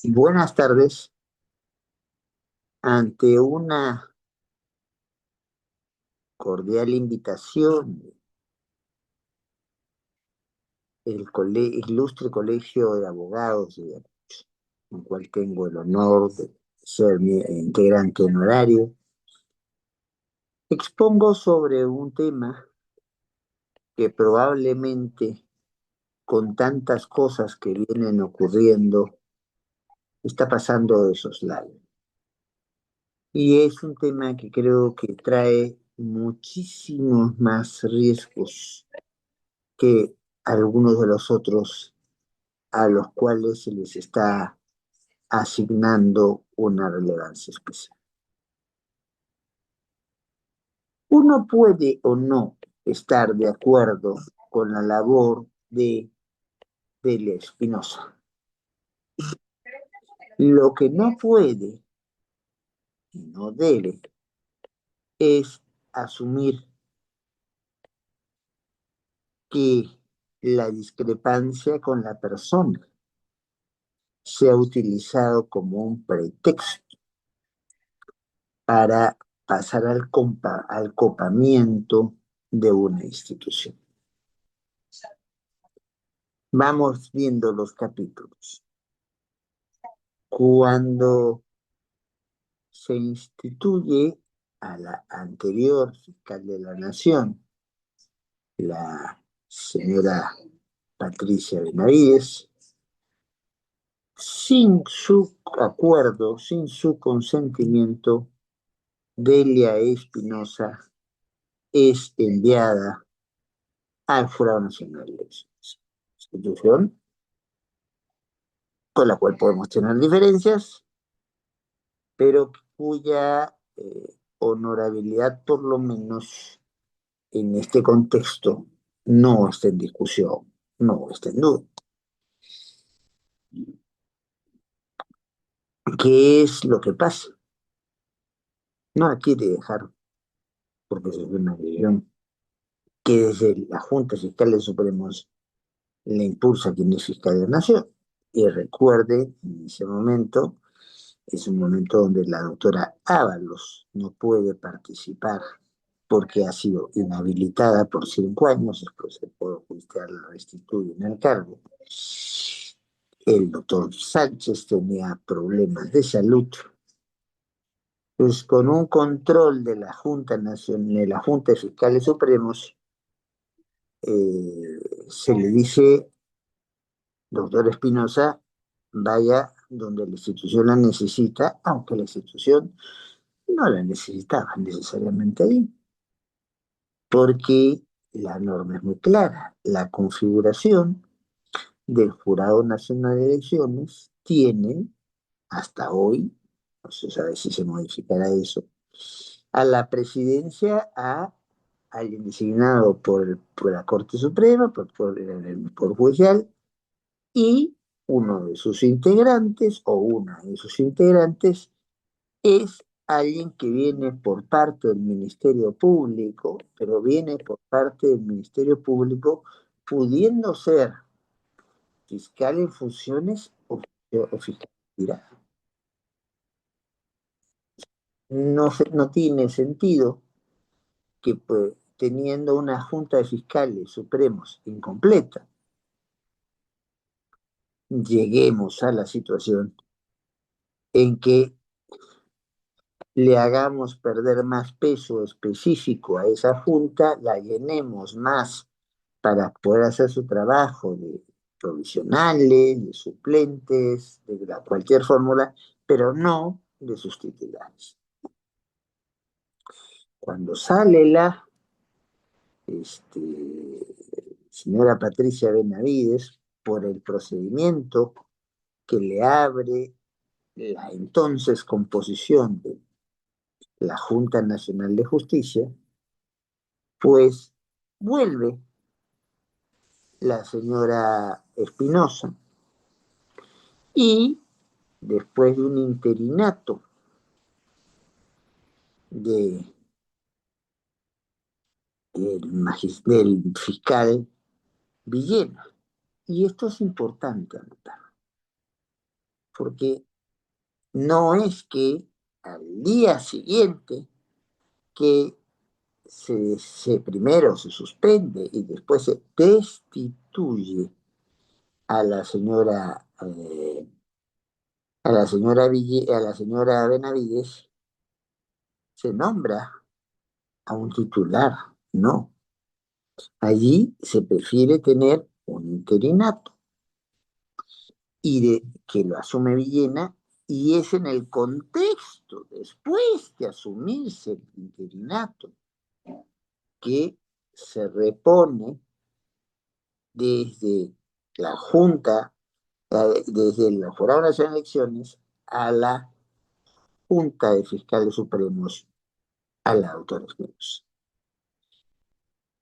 Buenas tardes. Ante una cordial invitación, Ilustre Colegio de Abogados, en el cual tengo el honor de ser integrante honorario, expongo sobre un tema que probablemente, con tantas cosas que vienen ocurriendo, está pasando de soslayo. Y es un tema que creo que trae muchísimos más riesgos que algunos de los otros a los cuales se les está asignando una relevancia especial. Uno puede o no estar de acuerdo con la labor de Delia Espinosa. Lo que no puede y no debe es asumir que la discrepancia con la persona se ha utilizado como un pretexto para pasar al copamiento de una institución. Vamos viendo los capítulos. Cuando se instituye a la anterior fiscal de la Nación, la señora Patricia Benavides, sin su acuerdo, sin su consentimiento, Delia Espinosa es enviada al Jurado Nacional de Elecciones, institución con la cual podemos tener diferencias, pero cuya honorabilidad, por lo menos en este contexto, no está en discusión, no está en duda. ¿Qué es lo que pasa? No la quiere dejar porque es una decisión que desde la Junta Fiscal de Supremos le impulsa a quien es fiscal de la Nación. Y recuerde, en ese momento, es un momento donde la doctora Ábalos no puede participar porque ha sido inhabilitada por 5 años, después el Poder Judicial la restituye en el cargo. El doctor Sánchez tenía problemas de salud, pues con un control de la Junta Nacional, de la Junta de Fiscales Supremos, se le dice, doctor Espinosa, vaya donde la institución la necesita, aunque la institución no la necesitaba necesariamente ahí, porque la norma es muy clara. La configuración del Jurado Nacional de Elecciones tiene, hasta hoy, no se sabe si se modificará eso, a la presidencia a alguien designado por la Corte Suprema, el Poder Judicial, y uno de sus integrantes o una de sus integrantes es alguien que viene por parte del Ministerio Público, pero viene por parte del Ministerio Público pudiendo ser fiscal en funciones o fiscal retirado. No tiene sentido que pues, teniendo una Junta de Fiscales Supremos incompleta, lleguemos a la situación en que le hagamos perder más peso específico a esa Junta, la llenemos más para poder hacer su trabajo de provisionales, de suplentes, de cualquier fórmula, pero no de sus titulares. Cuando sale la señora Patricia Benavides por el procedimiento que le abre la entonces composición de la Junta Nacional de Justicia, pues vuelve la señora Espinosa y después de un interinato de, del fiscal Villena. Y esto es importante anotar. porque no es que al día siguiente que primero se suspende y después se destituye a la señora, a la señora Benavides, se nombra a un titular, no. Allí se prefiere tener un interinato y que lo asume Villena, y es en el contexto, después de asumirse el interinato, que se repone desde la Junta, desde el Jurado Nacional de Elecciones, a la Junta de Fiscales Supremos, a la doctora Espinosa.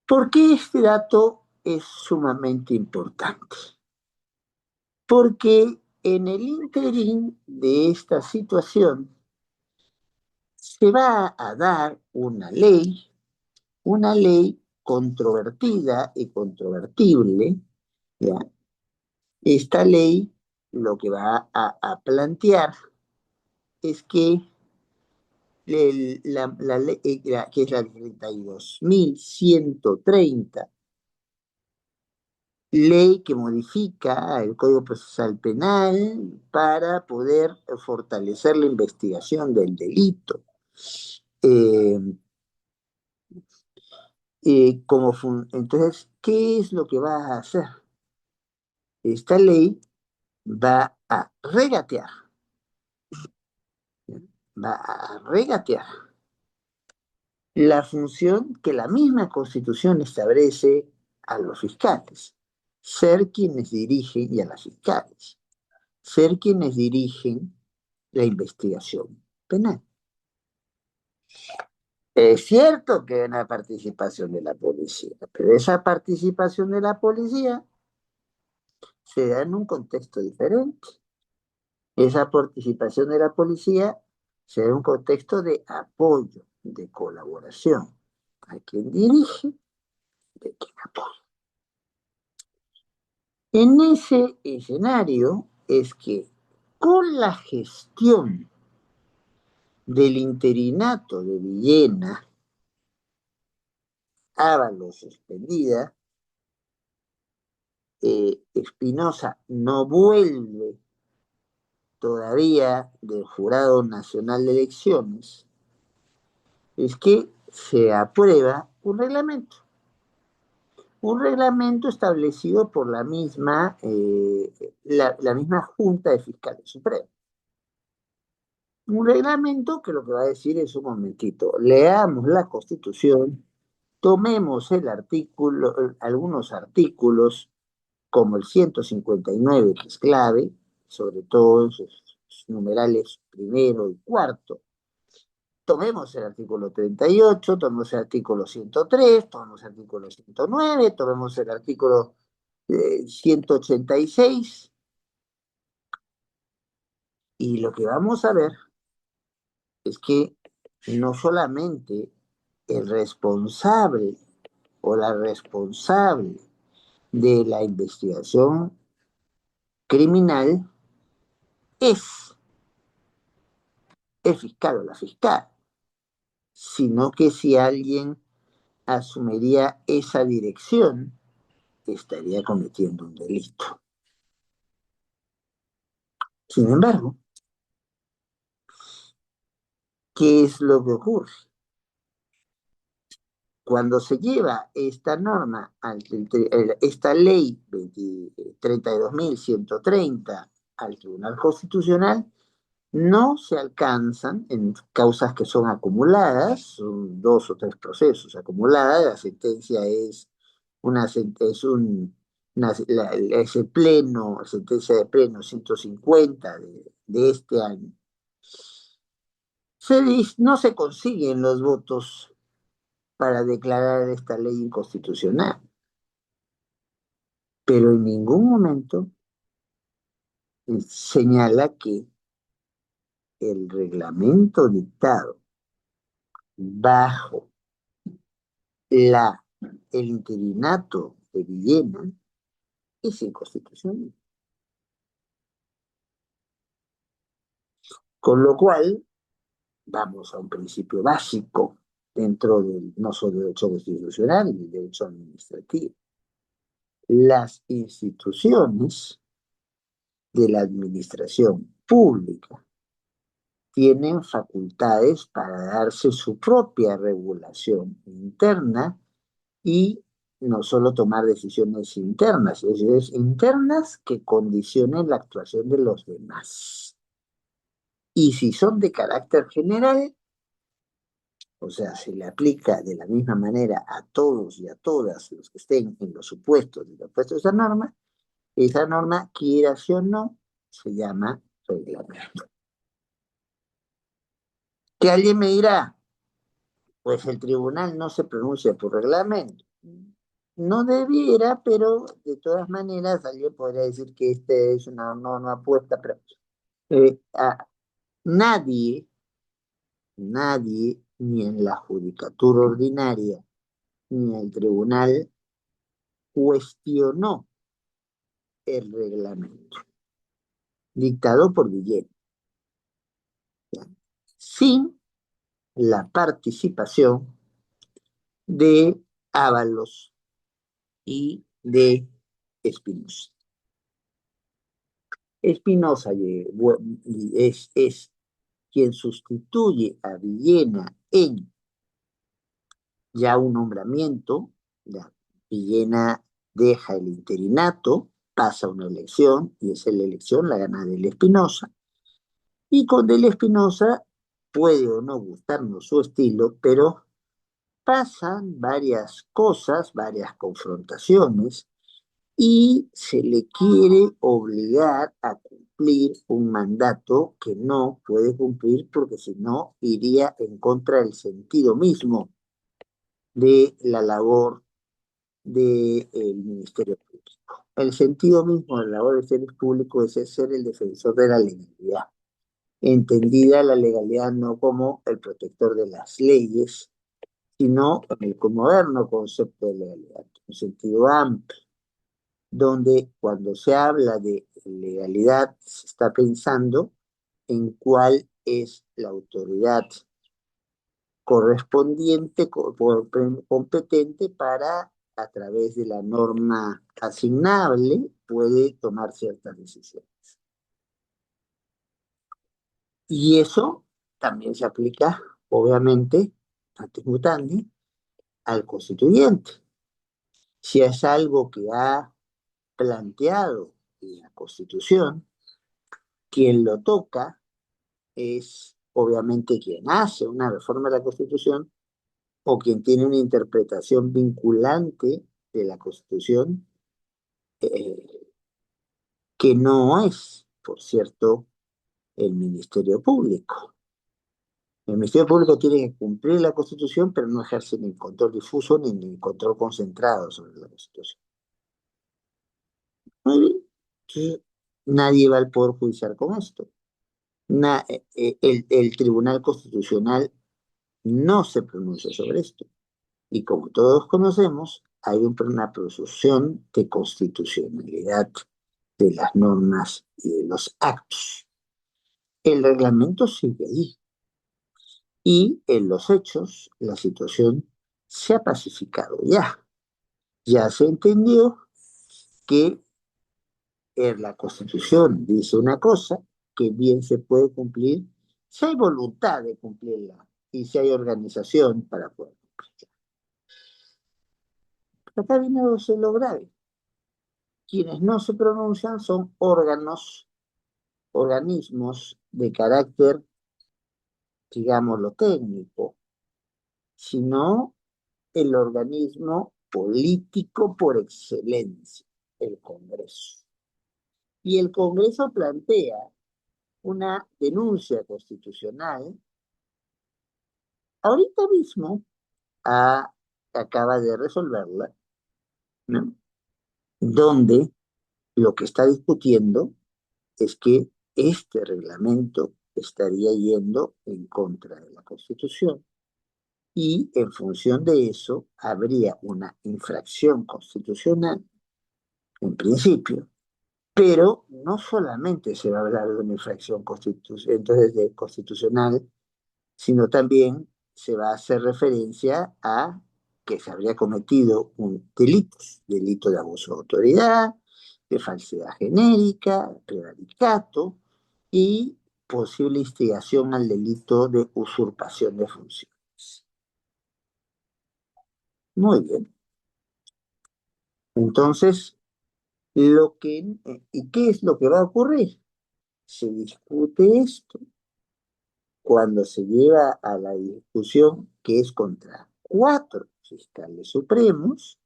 ¿Por qué este dato es sumamente importante? Porque en el interín de esta situación se va a dar una ley controvertida y controvertible, ¿ya? Esta ley lo que va a plantear es que la ley, que es la 32.130, ley que modifica el Código Procesal Penal para poder fortalecer la investigación del delito. Eh, entonces, ¿qué es lo que va a hacer? Esta ley va a regatear, ¿sí? Va a regatear la función que la misma Constitución establece a los fiscales, ser quienes dirigen, y a las fiscales, ser quienes dirigen la investigación penal. Es cierto que hay una participación de la policía, pero esa participación de la policía se da en un contexto diferente. Esa participación de la policía se da en un contexto de apoyo, de colaboración. Hay quien dirige, de quien apoya. En ese escenario es que con la gestión del interinato de Villena, Ábalos suspendida, Espinosa no vuelve todavía del Jurado Nacional de Elecciones, es que se aprueba un reglamento establecido por la misma Junta de Fiscales Supremos. Un reglamento que lo que va a decir es un momentito, leamos la Constitución, tomemos algunos artículos, como el 159, que es clave, sobre todo en sus numerales primero y cuarto. Tomemos el artículo 38, tomemos el artículo 103, tomemos el artículo 109, tomemos el artículo 186, y lo que vamos a ver es que no solamente el responsable o la responsable de la investigación criminal es el fiscal o la fiscal, sino que si alguien asumiría esa dirección, estaría cometiendo un delito. Sin embargo, ¿qué es lo que ocurre? Cuando se lleva esta norma, esta ley 32.130 al Tribunal Constitucional, no se alcanzan en causas que son acumuladas, son 2 o 3 procesos acumuladas, la sentencia es es el pleno, sentencia de pleno 150 de este año. No se consiguen los votos para declarar esta ley inconstitucional, pero en ningún momento señala que el reglamento dictado bajo el interinato de Villena es inconstitucional. Con lo cual, vamos a un principio básico dentro del no solo derecho constitucional, del derecho administrativo. Las instituciones de la administración pública tienen facultades para darse su propia regulación interna y no solo tomar decisiones internas, decisiones internas que condicionen la actuación de los demás. Y si son de carácter general, o sea, se le aplica de la misma manera a todos y a todas los que estén en los supuestos de esa norma, quiera o no, se llama reglamento. Que alguien me dirá, pues el tribunal no se pronuncia por reglamento. No debiera, pero de todas maneras alguien podría decir que este es una norma puesta, pero a nadie, nadie, ni en la judicatura ordinaria, ni el tribunal, cuestionó el reglamento dictado por Guillén, ¿ya? Sin la participación de Ábalos y de Espinosa. Espinosa es quien sustituye a Villena en ya un nombramiento. Ya, Villena deja el interinato, pasa una elección y esa elección la gana Del Espinosa. Y con Del Espinosa puede o no gustarnos su estilo, pero pasan varias cosas, varias confrontaciones y se le quiere obligar a cumplir un mandato que no puede cumplir porque si no iría en contra del sentido mismo de la labor del Ministerio Público. El sentido mismo de la labor del Ministerio Público es ser el defensor de la legalidad, entendida la legalidad no como el protector de las leyes, sino en el moderno concepto de legalidad, un sentido amplio, donde cuando se habla de legalidad se está pensando en cuál es la autoridad correspondiente, competente para, a través de la norma asignable, puede tomar ciertas decisiones. Y eso también se aplica, obviamente, ante mutandi, al constituyente. Si es algo que ha planteado la Constitución, quien lo toca es obviamente quien hace una reforma de la Constitución o quien tiene una interpretación vinculante de la Constitución, eh, que no es, por cierto, el Ministerio Público. El Ministerio Público tiene que cumplir la Constitución, pero no ejerce ni control difuso ni control concentrado sobre la Constitución. Muy bien. Entonces, nadie va al Poder Judicial con esto. El Tribunal Constitucional no se pronuncia sobre esto. Y como todos conocemos, hay una presunción de constitucionalidad de las normas y de los actos. El reglamento sigue ahí. Y en los hechos, la situación se ha pacificado ya. Ya se entendió que la Constitución dice una cosa que bien se puede cumplir si hay voluntad de cumplirla y si hay organización para poder cumplirla. Acá viene lo grave. Quienes no se pronuncian son organismos de carácter, digámoslo, técnico, sino el organismo político por excelencia, el Congreso. Y el Congreso plantea una denuncia constitucional. Ahorita mismo acaba de resolverla, ¿no? Donde lo que está discutiendo es que este reglamento estaría yendo en contra de la Constitución y en función de eso habría una infracción constitucional, en principio, Pero no solamente se va a hablar de una infracción entonces constitucional, sino también se va a hacer referencia a que se habría cometido un delito de abuso de autoridad, de falsedad genérica, prevaricato y posible instigación al delito de usurpación de funciones. Muy bien. Entonces, ¿y qué es lo que va a ocurrir? Se discute esto cuando se lleva a la discusión que es contra 4 fiscales supremos.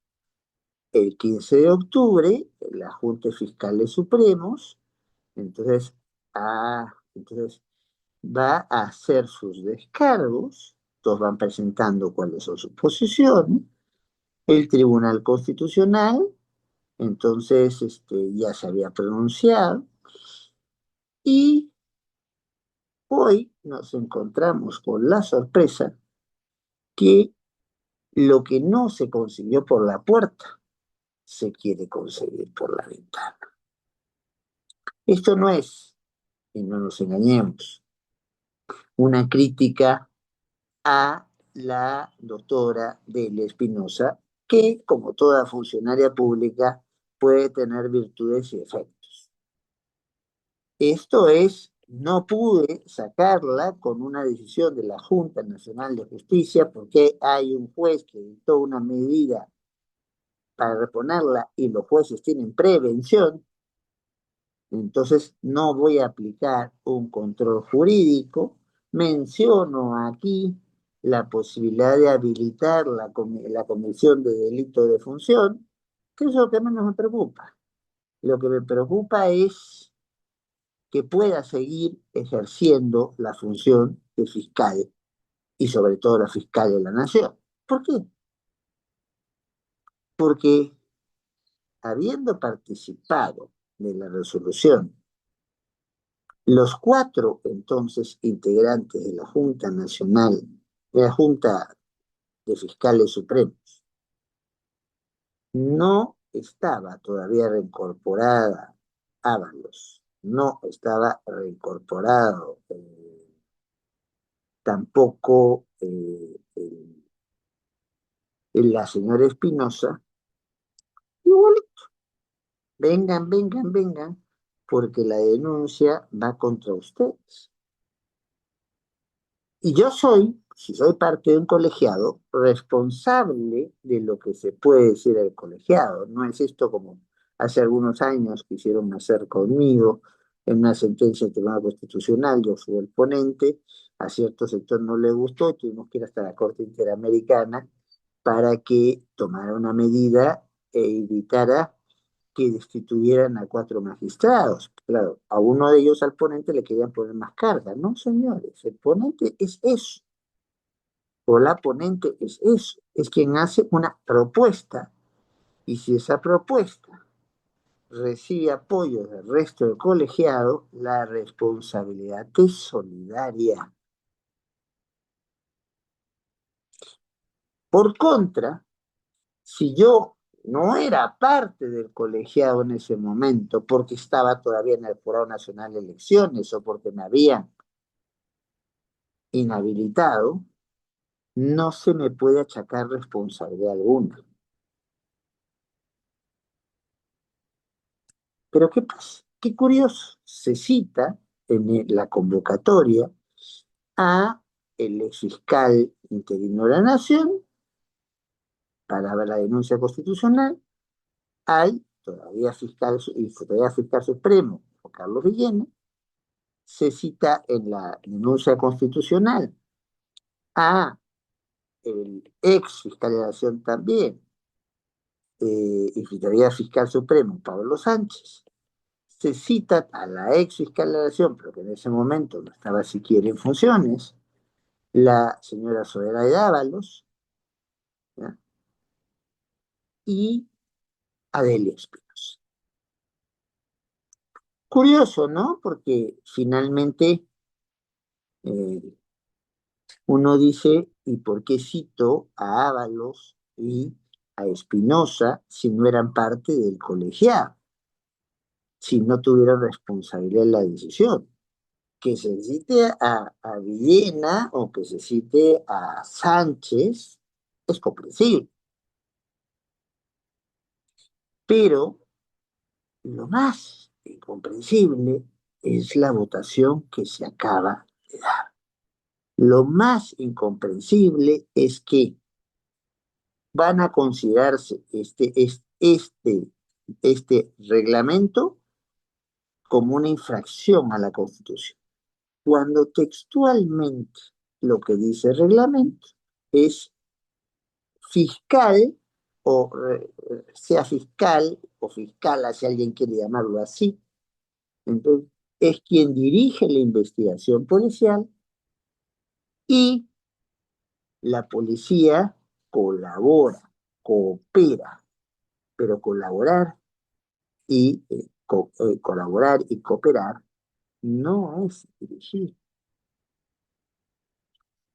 El 15 de octubre, la Junta de Fiscales Supremos, entonces, entonces va a hacer sus descargos, todos van presentando cuáles son sus posiciones, el Tribunal Constitucional, entonces ya se había pronunciado, y hoy nos encontramos con la sorpresa que lo que no se consiguió por la puerta, se quiere conseguir por la ventana. Esto no es, y no nos engañemos, una crítica a la doctora Delia Espinosa, que, como toda funcionaria pública, puede tener virtudes y efectos. Esto es, no pude sacarla con una decisión de la Junta Nacional de Justicia porque hay un juez que dictó una medida para reponerla y los jueces tienen prevención. Entonces, no voy a aplicar un control jurídico. Menciono aquí la posibilidad de habilitar la comisión de delito de función, que es lo que menos me preocupa. Lo que me preocupa es que pueda seguir ejerciendo la función de fiscal y sobre todo la fiscal de la nación. ¿Por qué? Porque habiendo participado de la resolución los 4 integrantes de la Junta Nacional, de la Junta de Fiscales Supremos, no estaba todavía reincorporada Ábalos, no estaba reincorporado tampoco la señora Espinosa. Igual, vengan, vengan, vengan, porque la denuncia va contra ustedes. Y yo soy, si soy parte de un colegiado, responsable de lo que se puede decir al colegiado. No es esto como hace algunos años quisieron hacer conmigo en una sentencia del Tribunal Constitucional. Yo fui el ponente, a cierto sector no le gustó, tuvimos que ir hasta la Corte Interamericana para que tomara una medida e evitara que destituyeran a 4 magistrados. Claro, a uno de ellos, al ponente, le querían poner más carga. No, señores, el ponente es eso, o la ponente es eso, es quien hace una propuesta. Y si esa propuesta recibe apoyo del resto del colegiado, la responsabilidad es solidaria. Por contra, si yo no era parte del colegiado en ese momento, porque estaba todavía en el Jurado Nacional de Elecciones o porque me habían inhabilitado, no se me puede achacar responsabilidad alguna. Pero ¿qué pasa? Qué curioso, se cita en la convocatoria a el exfiscal interino de la Nación para la denuncia constitucional, al todavía fiscal supremo, Carlos Villena. Se cita en la denuncia constitucional a el ex fiscal de la Nación también, y todavía fiscal supremo, Pablo Sánchez. Se cita a la ex fiscal de la Nación, pero que en ese momento no estaba siquiera en funciones, la señora Soledad Dávalos, ¿ya? Y Adelia Espinosa. Curioso, ¿no? Porque finalmente eh, uno dice, ¿y por qué cito a Ábalos y a Espinosa si no eran parte del colegiado? si no tuvieran responsabilidad en la decisión. Que se cite a Villena o que se cite a Sánchez es comprensible, pero lo más incomprensible es la votación que se acaba de dar. Lo más incomprensible es que van a considerarse este reglamento como una infracción a la Constitución, cuando textualmente lo que dice el reglamento es fiscal, o sea fiscal o fiscala, si alguien quiere llamarlo así, entonces es quien dirige la investigación policial y la policía colabora, coopera, pero colaborar y cooperar no es dirigir,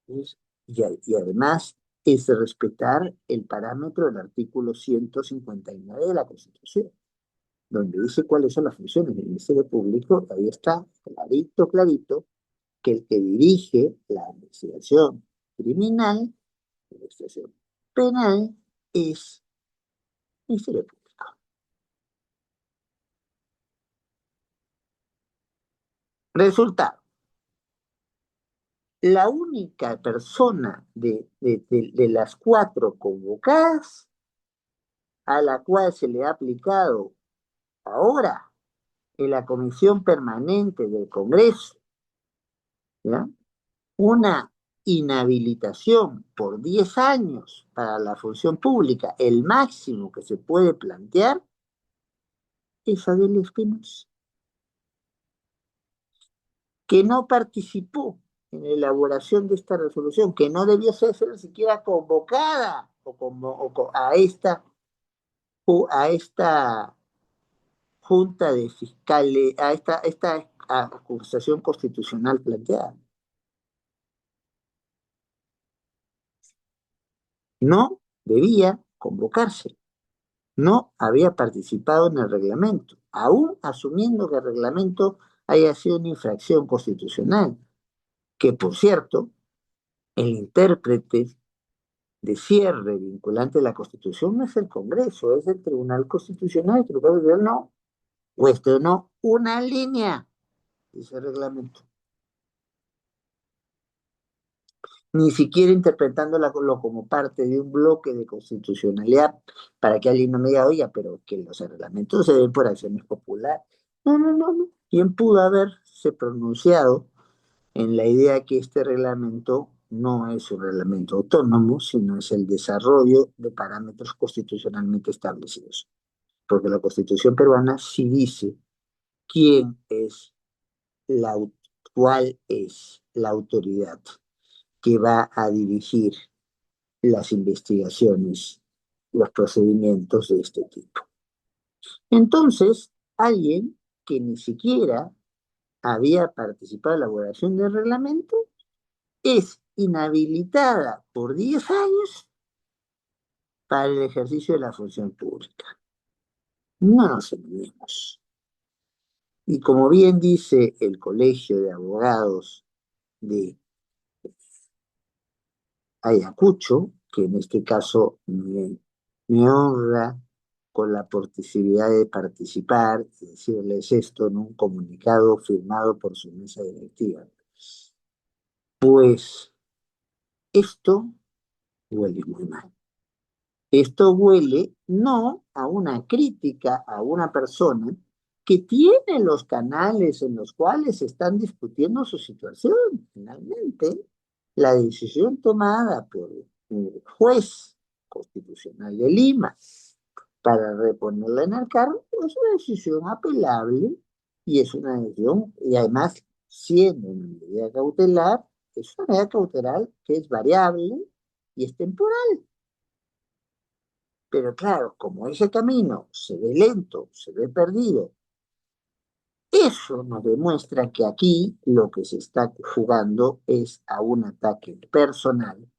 es, y además es respetar el parámetro del artículo 159 de la Constitución, donde dice cuáles son las funciones del Ministerio Público. Ahí está clarito, clarito, que el que dirige la investigación criminal, la investigación penal, es el Ministerio Público. Resultado, la única persona de las cuatro convocadas a la cual se le ha aplicado ahora en la Comisión Permanente del Congreso, ¿ya?, una inhabilitación por 10 años para la función pública, el máximo que se puede plantear, es Adela Espinosa, que no participó en la elaboración de esta resolución, que no debió ser siquiera convocada a esta junta de fiscales, a esta acusación constitucional planteada. No debía convocarse, no había participado en el reglamento, aún asumiendo que el reglamento haya sido una infracción constitucional, que por cierto, el intérprete de cierre vinculante de la Constitución no es el Congreso, es el Tribunal Constitucional. El Tribunal Constitucional no cuestionó una línea de ese reglamento, ni siquiera interpretándolo como parte de un bloque de constitucionalidad, para que alguien no me diga, oiga, pero que los reglamentos se ven por acciones populares. No, no, no, no. ¿Quién pudo haberse pronunciado en la idea que este reglamento no es un reglamento autónomo, sino es el desarrollo de parámetros constitucionalmente establecidos? Porque la Constitución peruana sí dice quién es cuál es la autoridad que va a dirigir las investigaciones, los procedimientos de este tipo. Entonces, alguien que ni siquiera había participado en la elaboración del reglamento es inhabilitada por 10 años para el ejercicio de la función pública. No nos engañemos. Y como bien dice el Colegio de Abogados de Ayacucho, que en este caso me honra con la posibilidad de participar y decirles esto en un comunicado firmado por su mesa directiva, pues esto huele muy mal. Esto huele no a una crítica a una persona que tiene los canales en los cuales se están discutiendo su situación. Finalmente, la decisión tomada por el juez constitucional de Lima para reponerla en el cargo es una decisión apelable, y es una decisión, y además, siendo una medida cautelar, es una medida cautelar que es variable y es temporal. Pero claro, como ese camino se ve lento, se ve perdido, eso nos demuestra que aquí lo que se está jugando es a un ataque personal,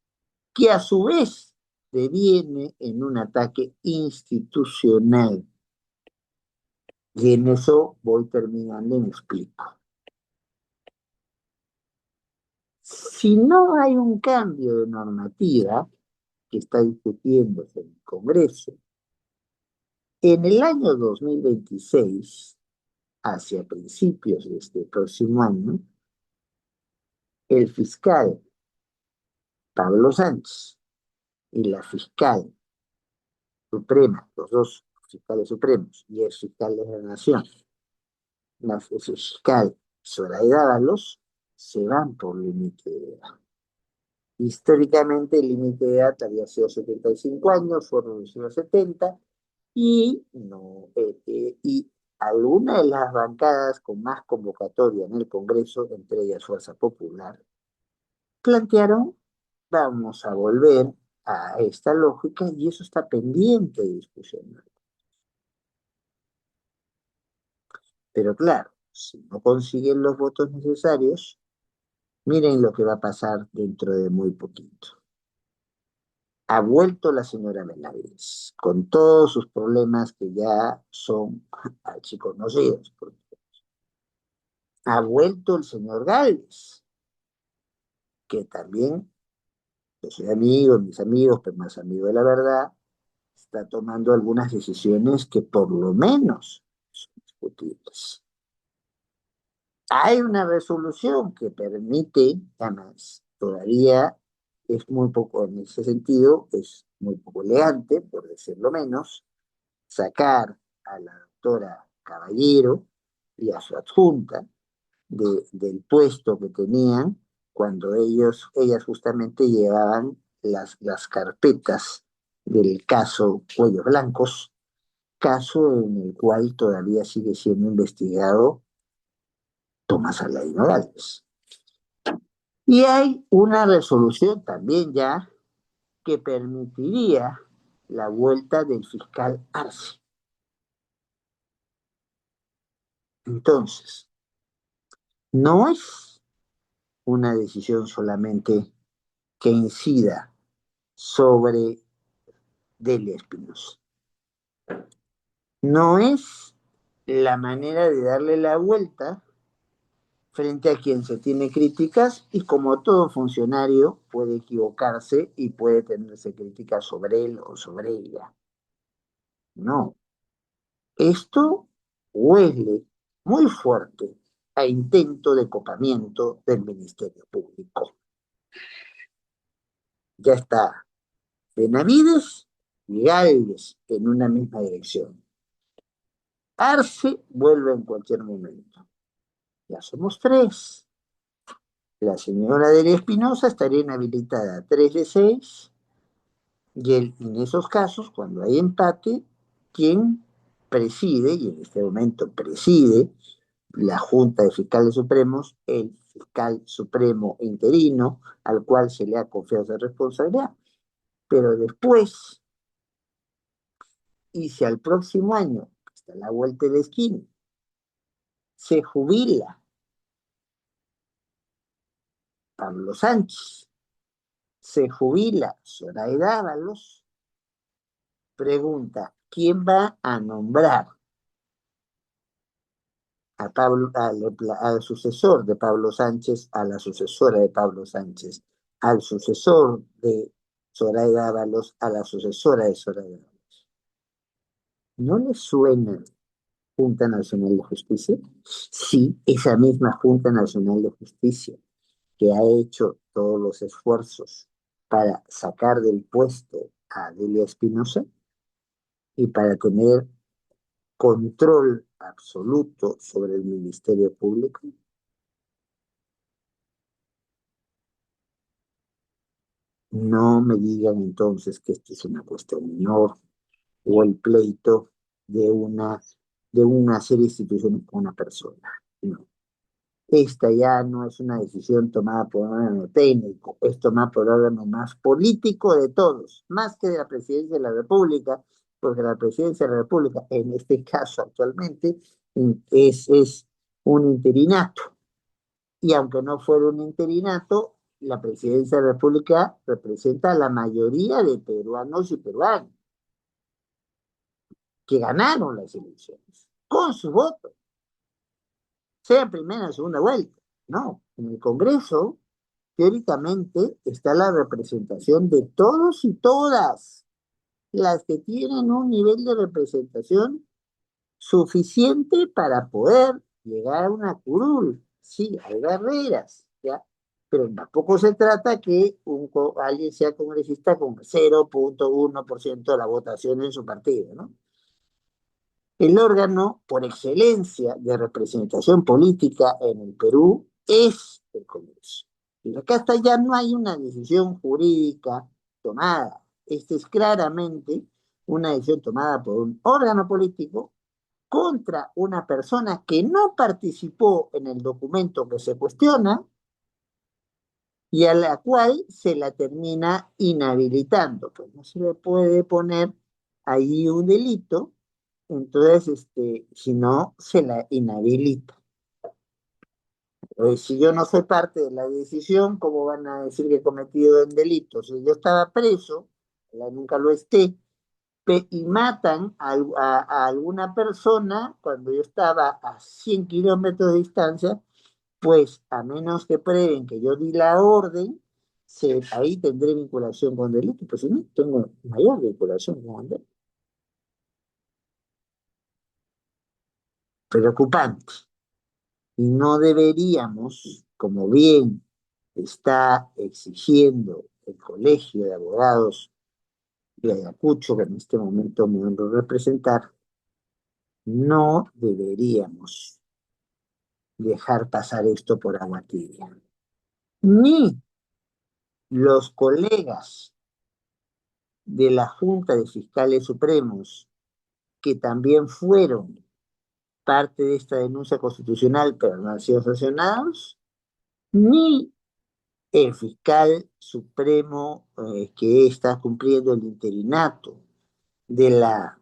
que a su vez deviene en un ataque institucional. Y en eso voy terminando y me explico. Si no hay un cambio de normativa que está discutiéndose en el Congreso, en el año 2026, hacia principios de este próximo año, el fiscal Pablo Sánchez y la fiscal suprema, los dos fiscales supremos y el fiscal de la Nación, la fiscal Zoraida Ábalos, se van por límite de edad. Históricamente el límite de edad había sido 75 años, fue reducido a 70 y algunas de las bancadas con más convocatoria en el Congreso, entre ellas Fuerza Popular, plantearon, vamos a volver a esta lógica y eso está pendiente de discusión. Pero claro, si no consiguen los votos necesarios, miren lo que va a pasar dentro de muy poquito. Ha vuelto la señora Benavides, con todos sus problemas que ya son archiconocidos. Ha vuelto el señor Gálvez, que también, yo soy amigo, mis amigos, pero más amigo de la verdad, está tomando algunas decisiones que por lo menos son discutibles. Hay una resolución que permite, además, todavía es muy poco, en ese sentido, es muy poco elegante, por decirlo menos, sacar a la doctora Caballero y a su adjunta del puesto que tenían cuando ellas justamente llevaban las carpetas del caso Cuellos Blancos, caso en el cual todavía sigue siendo investigado Tomás Alain Morales. Y hay una resolución también ya que permitiría la vuelta del fiscal Arce. Entonces, no es una decisión solamente que incida sobre Delia Espinosa. No es la manera de darle la vuelta frente a quien se tiene críticas y como todo funcionario puede equivocarse y puede tenerse críticas sobre él o sobre ella. No, esto huele muy fuerte a intento de copamiento del Ministerio Público. Ya está Benavides y Gálvez en una misma dirección. Arce vuelve en cualquier momento. Ya somos tres. La señora Delia Espinosa estaría inhabilitada 3 de 6 y en esos casos, cuando hay empate, quien preside, y en este momento preside, la Junta de Fiscales Supremos, el fiscal supremo interino, al cual se le ha confiado esa responsabilidad. Pero después, y si al próximo año, hasta la vuelta de la esquina, se jubila Pablo Sánchez, se jubila Zoraida Ábalos, pregunta, ¿quién va a nombrar a Pablo, al sucesor de Pablo Sánchez, a la sucesora de Pablo Sánchez, al sucesor de Zoraida Ábalos, a la sucesora de Zoraida Ábalos? ¿No le suena Junta Nacional de Justicia? Sí, esa misma Junta Nacional de Justicia que ha hecho todos los esfuerzos para sacar del puesto a Delia Espinosa y para tener control absoluto sobre el Ministerio Público. No me digan entonces que esto es una cuestión menor o el pleito de una serie de instituciones con una persona. No. Esta ya no es una decisión tomada por un órgano técnico, es tomada por un órgano más político de todos, más que de la presidencia de la República, porque la presidencia de la República, en este caso actualmente, es un interinato. Y aunque no fuera un interinato, la presidencia de la República representa a la mayoría de peruanos y peruanas que ganaron las elecciones con su voto, sea en primera o segunda vuelta. No, en el Congreso, teóricamente, está la representación de todos y todas las que tienen un nivel de representación suficiente para poder llegar a una curul. Sí, hay barreras, ¿ya? Pero tampoco se trata que alguien sea congresista con 0,1% de la votación en su partido, ¿no? El órgano por excelencia de representación política en el Perú es el Congreso. Y acá hasta ya no hay una decisión jurídica tomada. Esta es claramente una decisión tomada por un órgano político contra una persona que no participó en el documento que se cuestiona y a la cual se la termina inhabilitando. Pues no se le puede poner ahí un delito, entonces, si no, se la inhabilita. Si yo no soy parte de la decisión, ¿cómo van a decir que he cometido un delito? Si yo estaba preso, nunca lo esté, y matan a alguna persona cuando yo estaba a 100 kilómetros de distancia, pues a menos que prueben que yo di la orden, ahí tendré vinculación con delito, pues si no, tengo mayor vinculación con delito. Preocupante. Y no deberíamos, como bien está exigiendo el Colegio de Abogados de Ayacucho, que en este momento me honro representar, no deberíamos dejar pasar esto por agua tibia. Ni los colegas de la Junta de Fiscales Supremos, que también fueron parte de esta denuncia constitucional, pero no han sido sancionados, ni el fiscal supremo que está cumpliendo el interinato de la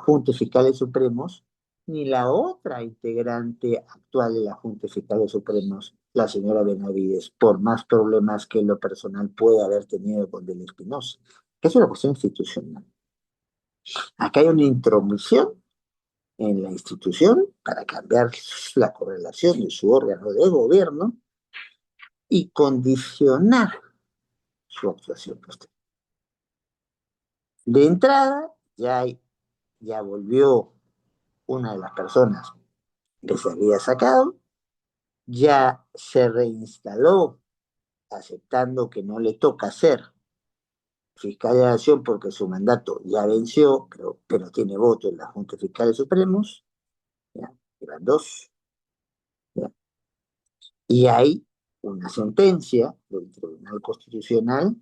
Junta de Fiscales Supremos, ni la otra integrante actual de la Junta de Fiscales Supremos, la señora Benavides, por más problemas que en lo personal puede haber tenido con Del Espinosa. Es una cuestión institucional. Acá hay una intromisión en la institución para cambiar la correlación de su órgano de gobierno y condicionar su actuación posterior. De entrada, ya volvió una de las personas que se había sacado, ya se reinstaló aceptando que no le toca ser fiscal de la Nación porque su mandato ya venció, pero tiene voto en la Junta de Fiscales Supremos, ya, eran dos, ya, y hay una sentencia del Tribunal Constitucional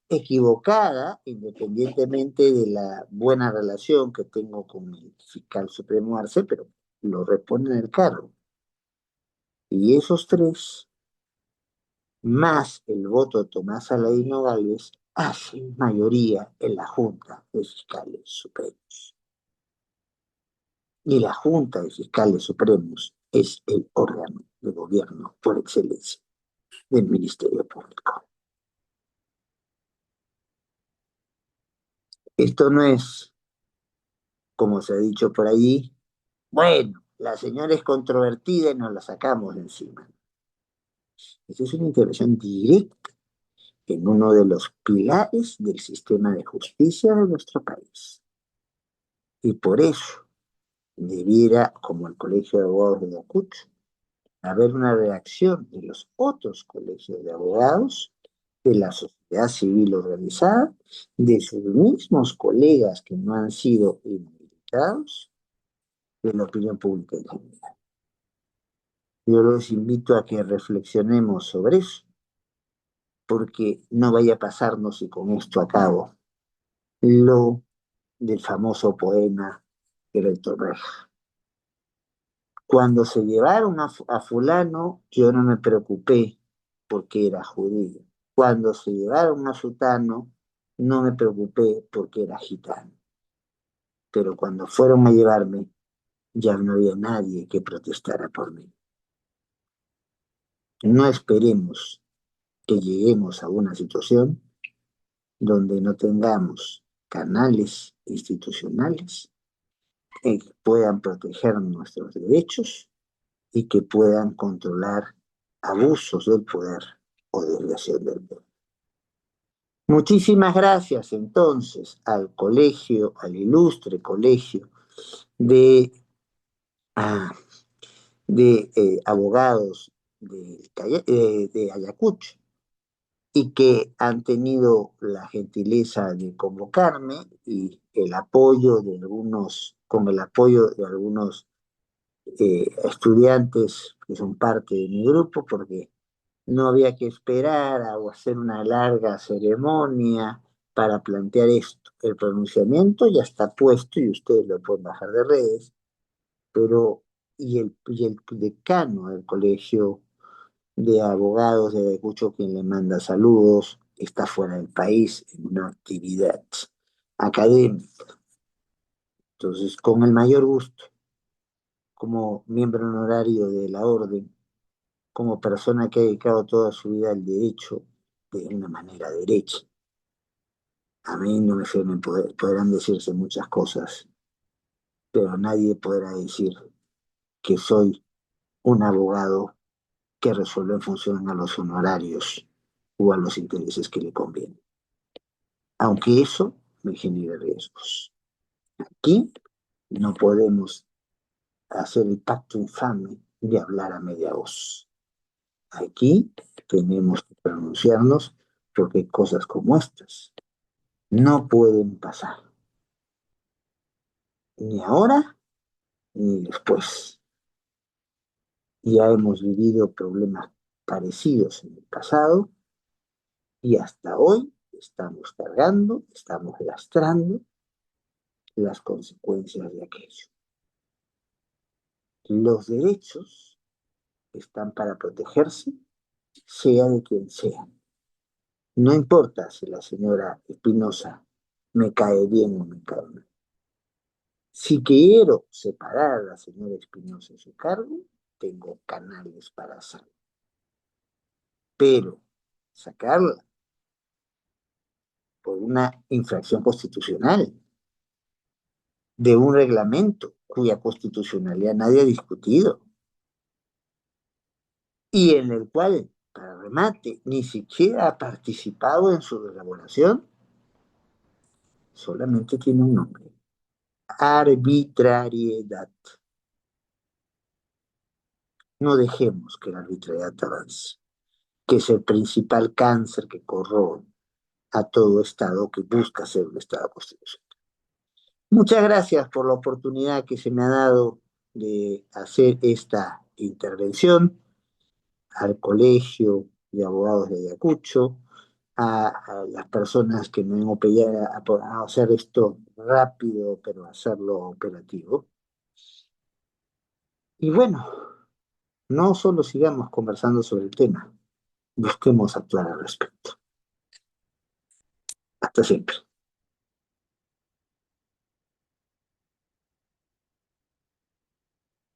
equivocada, independientemente de la buena relación que tengo con el fiscal supremo Arce, pero lo repone en el cargo. Y esos tres, más el voto de Tomás Aladino Gálvez, hacen mayoría en la Junta de Fiscales Supremos. Y la Junta de Fiscales Supremos es el órgano de gobierno por excelencia del Ministerio Público. Esto no es, como se ha dicho por allí, bueno, la señora es controvertida y nos la sacamos de encima. Esa es una intervención directa en uno de los pilares del sistema de justicia de nuestro país. Y por eso debiera, como el Colegio de Abogados de Ayacucho, haber una reacción de los otros colegios de abogados, de la sociedad civil organizada, de sus mismos colegas que no han sido inhabilitados, de la opinión pública en general. Yo los invito a que reflexionemos sobre eso, porque no vaya a pasarnos, y con esto acabo, lo del famoso poema de Bertolt Brecht. Cuando se llevaron a fulano, yo no me preocupé porque era judío. Cuando se llevaron a sutano, no me preocupé porque era gitano. Pero cuando fueron a llevarme, ya no había nadie que protestara por mí. No esperemos que lleguemos a una situación donde no tengamos canales institucionales que puedan proteger nuestros derechos y que puedan controlar abusos del poder o desviación del poder. Muchísimas gracias entonces al colegio, al ilustre colegio de, ah, de abogados de Ayacucho y que han tenido la gentileza de convocarme y el apoyo de algunos, con el apoyo de algunos estudiantes que son parte de mi grupo, porque no había que esperar a hacer una larga ceremonia para plantear esto. El pronunciamiento ya está puesto y ustedes lo pueden bajar de redes, pero y el decano del colegio de abogados de Ayacucho, quien le manda saludos, está fuera del país en una actividad académica. Entonces, con el mayor gusto, como miembro honorario de la orden, como persona que ha dedicado toda su vida al derecho de una manera derecha. A mí no me podrán decirse muchas cosas, pero nadie podrá decir que soy un abogado que resuelve en función a los honorarios o a los intereses que le convienen, aunque eso me genere riesgos. Aquí no podemos hacer el pacto infame de hablar a media voz. Aquí tenemos que pronunciarnos porque cosas como estas no pueden pasar, ni ahora ni después. Ya hemos vivido problemas parecidos en el pasado y hasta hoy estamos cargando, estamos lastrando las consecuencias de aquello. Los derechos están para protegerse, sea de quien sea. No importa si la señora Espinosa me cae bien o me cae mal. Si quiero separar a la señora Espinosa de su cargo, tengo canales para hacerlo. Pero sacarla por una infracción constitucional de un reglamento cuya constitucionalidad nadie ha discutido y en el cual, para remate, ni siquiera ha participado en su elaboración, solamente tiene un nombre: arbitrariedad. No dejemos que la arbitrariedad avance, que es el principal cáncer que corroe a todo Estado que busca ser un Estado constitucional. Muchas gracias por la oportunidad que se me ha dado de hacer esta intervención al Colegio de Abogados de Ayacucho, a las personas que me han apoyado a hacer esto rápido, pero hacerlo operativo. Y bueno, no solo sigamos conversando sobre el tema, busquemos actuar al respecto. Hasta siempre.